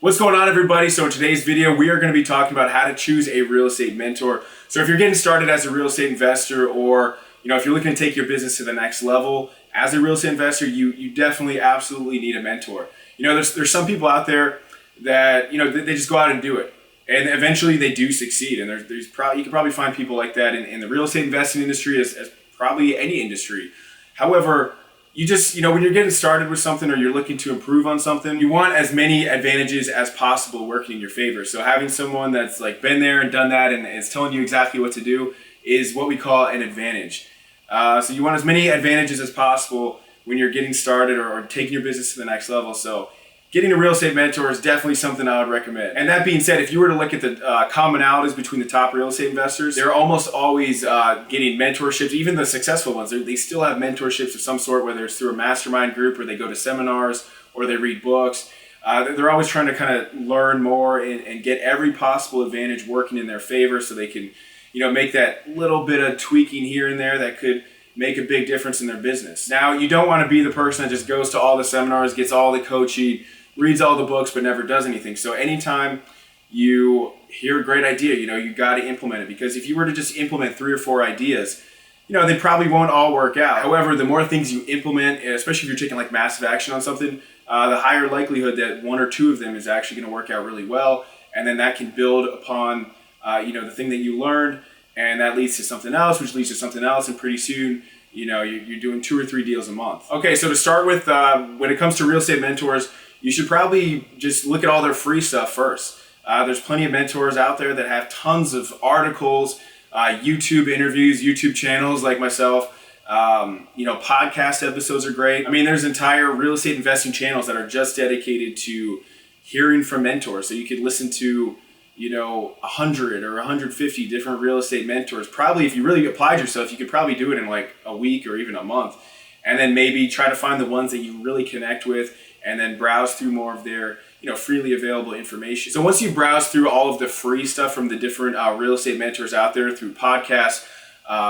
What's going on, everybody? So in today's video, we are going to be talking about how to choose a real estate mentor. So if you're getting started as a real estate investor, or if you're looking to take your business to the next level as a real estate investor, you definitely absolutely need a mentor. There's some people out there that they just go out and do it, and eventually they do succeed. And you can probably find people like that in the real estate investing industry, as probably any industry. However, you just, when you're getting started with something or you're looking to improve on something, you want as many advantages as possible working in your favor. So having someone that's been there and done that and is telling you exactly what to do is what we call an advantage. So you want as many advantages as possible when you're getting started or taking your business to the next level. So getting a real estate mentor is definitely something I would recommend. And that being said, if you were to look at the commonalities between the top real estate investors, they're almost always getting mentorships. Even the successful ones, they still have mentorships of some sort, whether it's through a mastermind group or they go to seminars or they read books. They're always trying to kind of learn more and get every possible advantage working in their favor, so they can make that little bit of tweaking here and there that could make a big difference in their business. Now, you don't want to be the person that just goes to all the seminars, gets all the coaching, reads all the books, but never does anything. So anytime you hear a great idea, you got to implement it, because if you were to just implement 3 or 4 ideas, they probably won't all work out. However, the more things you implement, especially if you're taking massive action on something, the higher likelihood that 1 or 2 of them is actually going to work out really well. And then that can build upon, the thing that you learned, and that leads to something else, which leads to something else. And pretty soon, you're doing 2 or 3 deals a month. Okay, so to start with, when it comes to real estate mentors, you should probably just look at all their free stuff first. There's plenty of mentors out there that have tons of articles, YouTube interviews, YouTube channels like myself. Podcast episodes are great. I mean, there's entire real estate investing channels that are just dedicated to hearing from mentors. So you could listen to 100 or 150 different real estate mentors. Probably if you really applied yourself, you could probably do it in a week or even a month. And then maybe try to find the ones that you really connect with, and then browse through more of their freely available information. So once you browse through all of the free stuff from the different real estate mentors out there through podcasts,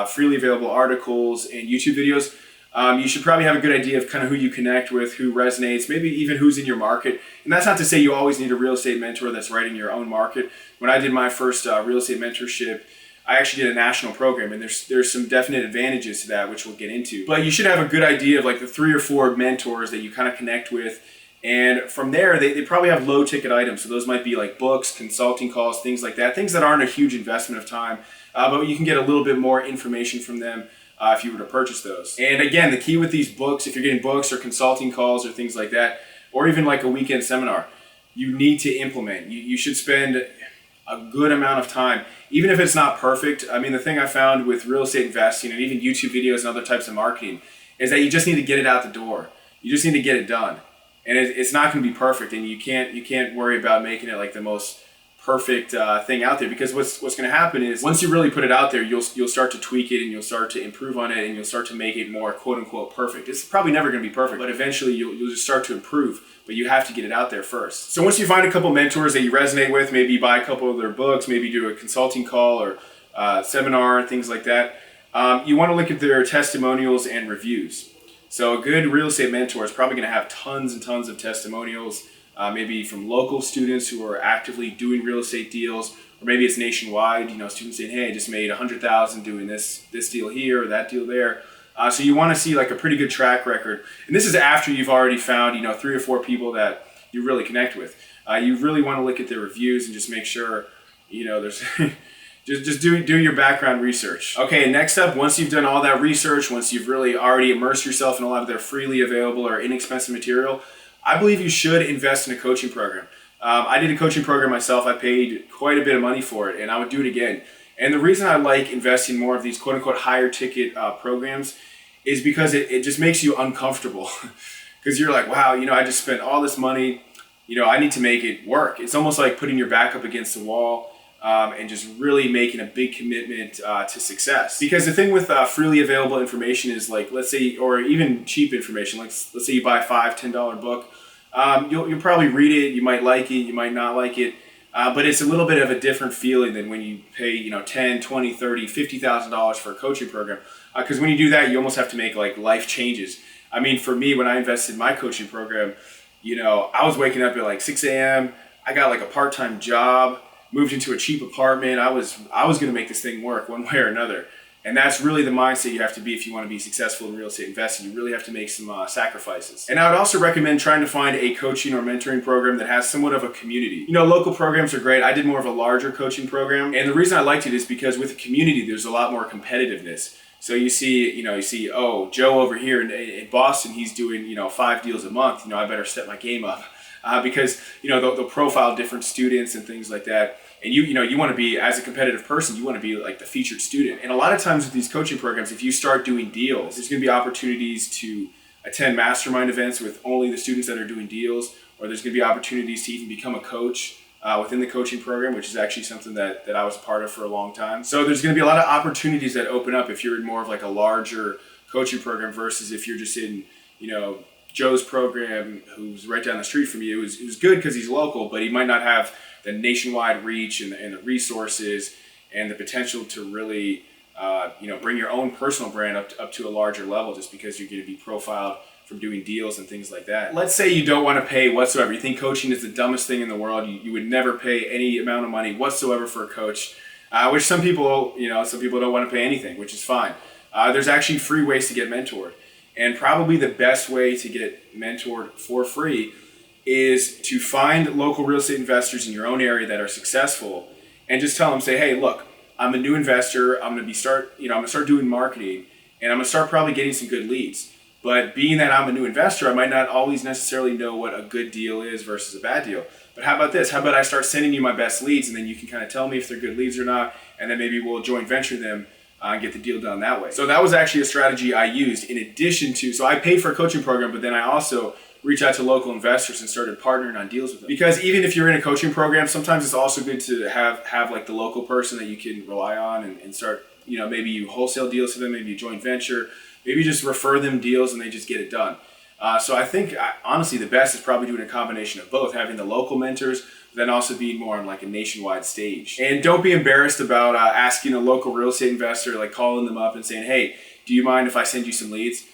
freely available articles, and YouTube videos, you should probably have a good idea of kind of who you connect with, who resonates, maybe even who's in your market. And that's not to say you always need a real estate mentor that's right in your own market. When I did my first real estate mentorship, I actually did a national program, and there's some definite advantages to that, which we'll get into. But you should have a good idea of the 3 or 4 mentors that you kind of connect with. And from there, they probably have low ticket items. So those might be books, consulting calls, things like that. Things that aren't a huge investment of time, but you can get a little bit more information from them if you were to purchase those. And again, the key with these books, if you're getting books or consulting calls or things like that, or even a weekend seminar, you need to implement. You should spend a good amount of time, even if it's not perfect. I mean, the thing I found with real estate investing and even YouTube videos and other types of marketing is that you just need to get it out the door. You just need to get it done. And it's not going to be perfect, and you can't worry about making it the most perfect thing out there, because what's going to happen is once you really put it out there, you'll start to tweak it, and you'll start to improve on it, and you'll start to make it more quote unquote perfect. It's probably never going to be perfect, but eventually you'll just start to improve. But you have to get it out there first. So once you find a couple mentors that you resonate with, maybe you buy a couple of their books, maybe do a consulting call or seminar, things like that, you want to look at their testimonials and reviews. So a good real estate mentor is probably going to have tons and tons of testimonials, maybe from local students who are actively doing real estate deals, or maybe it's nationwide. Students saying, "Hey, I just made $100,000 doing this deal here or that deal there." So you want to see a pretty good track record, and this is after you've already found 3 or 4 people that you really connect with. You really want to look at their reviews and just make sure there's. Just do your background research. Okay, next up, once you've done all that research, once you've really already immersed yourself in a lot of their freely available or inexpensive material, I believe you should invest in a coaching program. I did a coaching program myself. I paid quite a bit of money for it, and I would do it again. And the reason I like investing more of these quote unquote higher ticket programs is because it just makes you uncomfortable. Because you're like, wow, I just spent all this money, I need to make it work. It's almost like putting your back up against the wall. And just really making a big commitment to success. Because the thing with freely available information is let's say, or even cheap information, let's say you buy a $5, $10 book, you'll probably read it, you might like it, you might not like it, but it's a little bit of a different feeling than when you pay $10, $20, $30, $50,000 for a coaching program. Because when you do that, you almost have to make life changes. I mean, for me, when I invested in my coaching program, I was waking up at 6 a.m., I got like a part-time job, moved into a cheap apartment. I was going to make this thing work one way or another. And that's really the mindset you have to be if you want to be successful in real estate investing. You really have to make some sacrifices. And I would also recommend trying to find a coaching or mentoring program that has somewhat of a community. You know, local programs are great. I did more of a larger coaching program. And the reason I liked it is because with a community, there's a lot more competitiveness. So you see, oh, Joe over here in Boston, he's doing, 5 deals a month. I better step my game up because, they'll profile different students and things like that. And you want to be, as a competitive person, you want to be like the featured student. And a lot of times with these coaching programs, if you start doing deals, there's going to be opportunities to attend mastermind events with only the students that are doing deals, or there's going to be opportunities to even become a coach within the coaching program, which is actually something that I was a part of for a long time. So there's going to be a lot of opportunities that open up if you're in more of like a larger coaching program versus if you're just in, Joe's program, who's right down the street from you. It was good because he's local, but he might not have the nationwide reach and the resources and the potential to really, bring your own personal brand up to a larger level just because you're going to be profiled from doing deals and things like that. Let's say you don't want to pay whatsoever. You think coaching is the dumbest thing in the world. You would never pay any amount of money whatsoever for a coach, which some people don't want to pay anything, which is fine. There's actually free ways to get mentored. And probably the best way to get mentored for free is to find local real estate investors in your own area that are successful and just tell them, say, hey, look, I'm a new investor. I'm going to start doing marketing, and I'm going to start probably getting some good leads. But being that I'm a new investor, I might not always necessarily know what a good deal is versus a bad deal. But how about this? How about I start sending you my best leads, and then you can kind of tell me if they're good leads or not, and then maybe we'll joint venture them and get the deal done that way. So that was actually a strategy I used in addition to, so I paid for a coaching program, but then I also reached out to local investors and started partnering on deals with them. Because even if you're in a coaching program, sometimes it's also good to have like the local person that you can rely on and start, maybe you wholesale deals to them, maybe you joint venture, maybe just refer them deals and they just get it done. So I think honestly the best is probably doing a combination of both, having the local mentors, but then also being more on like a nationwide stage. And don't be embarrassed about asking a local real estate investor, like calling them up and saying, hey, do you mind if I send you some leads?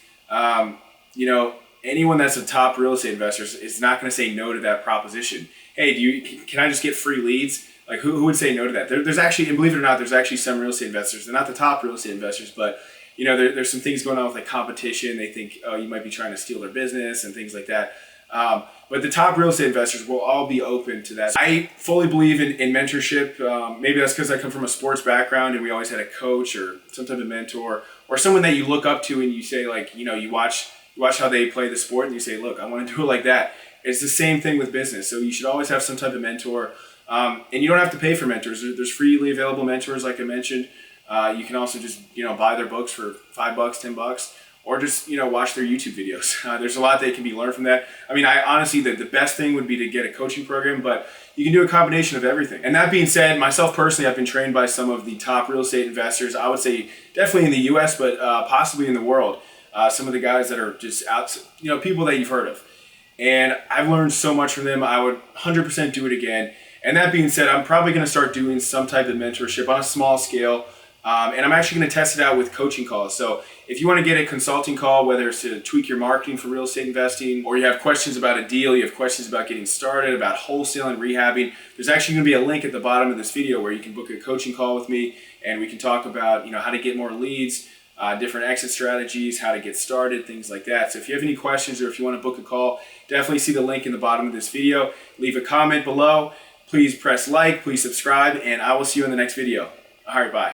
Anyone that's a top real estate investor is not going to say no to that proposition. Hey, can I just get free leads? Like who would say no to that? There's actually, and believe it or not, there's actually some real estate investors. They're not the top real estate investors, but there's some things going on with like competition. They think, oh, you might be trying to steal their business and things like that. But the top real estate investors will all be open to that. I fully believe in mentorship. Maybe that's because I come from a sports background and we always had a coach or some type of mentor or someone that you look up to and you say like, you watch how they play the sport and you say, look, I want to do it like that. It's the same thing with business. So you should always have some type of mentor. And you don't have to pay for mentors. There's freely available mentors, like I mentioned. You can also just, buy their books for $5, $10, or just, watch their YouTube videos. There's a lot that can be learned from that. I mean, I honestly, the best thing would be to get a coaching program, but you can do a combination of everything. And that being said, myself personally, I've been trained by some of the top real estate investors. I would say definitely in the US, but possibly in the world. Some of the guys that are just out, people that you've heard of. And I've learned so much from them. I would 100% do it again. And that being said, I'm probably going to start doing some type of mentorship on a small scale. And I'm actually going to test it out with coaching calls. So if you want to get a consulting call, whether it's to tweak your marketing for real estate investing, or you have questions about a deal, you have questions about getting started, about wholesaling, rehabbing, there's actually going to be a link at the bottom of this video where you can book a coaching call with me and we can talk about, how to get more leads, different exit strategies, how to get started, things like that. So if you have any questions or if you want to book a call, definitely see the link in the bottom of this video. Leave a comment below. Please press like, please subscribe, and I will see you in the next video. All right, bye.